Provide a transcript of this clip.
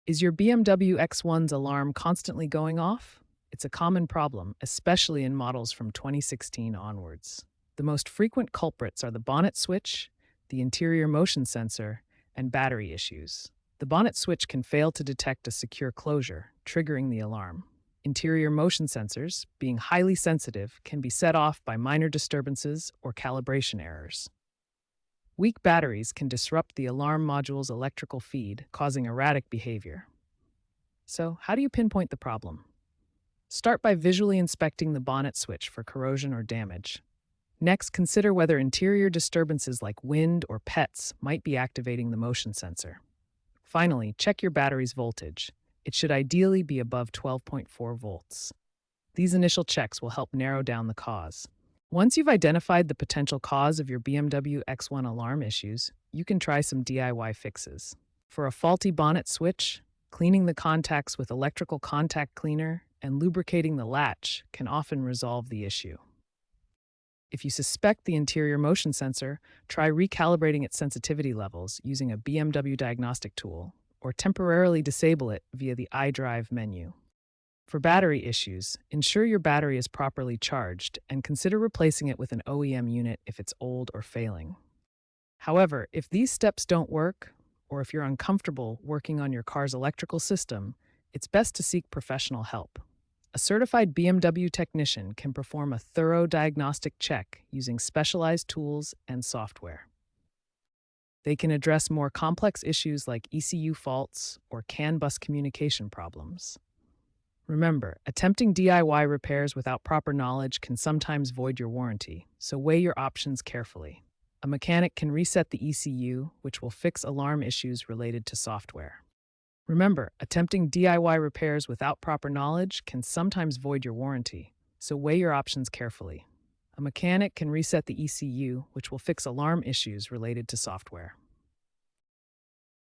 Is your BMW X1's alarm constantly going off? It's a common problem, especially in models from 2016 onwards. The most frequent culprits are the bonnet switch, the interior motion sensor, and battery issues. The bonnet switch can fail to detect a secure closure, triggering the alarm. Interior motion sensors, being highly sensitive, can be set off by minor disturbances or calibration errors. Weak batteries can disrupt the alarm module's electrical feed, causing erratic behavior. So, how do you pinpoint the problem? Start by visually inspecting the bonnet switch for corrosion or damage. Next, consider whether interior disturbances like wind or pets might be activating the motion sensor. Finally, check your battery's voltage. It should ideally be above 12.4 volts. These initial checks will help narrow down the cause. Once you've identified the potential cause of your BMW X1 alarm issues, you can try some DIY fixes. For a faulty bonnet switch, cleaning the contacts with electrical contact cleaner and lubricating the latch can often resolve the issue. If you suspect the interior motion sensor, try recalibrating its sensitivity levels using a BMW diagnostic tool, or temporarily disable it via the iDrive menu. For battery issues, ensure your battery is properly charged and consider replacing it with an OEM unit if it's old or failing. However, if these steps don't work, or if you're uncomfortable working on your car's electrical system, it's best to seek professional help. A certified BMW technician can perform a thorough diagnostic check using specialized tools and software. They can address more complex issues like ECU faults or CAN bus communication problems. Remember, attempting DIY repairs without proper knowledge can sometimes void your warranty, so weigh your options carefully. A mechanic can reset the ECU, which will fix alarm issues related to software. Remember, attempting DIY repairs without proper knowledge can sometimes void your warranty, so weigh your options carefully. A mechanic can reset the ECU, which will fix alarm issues related to software.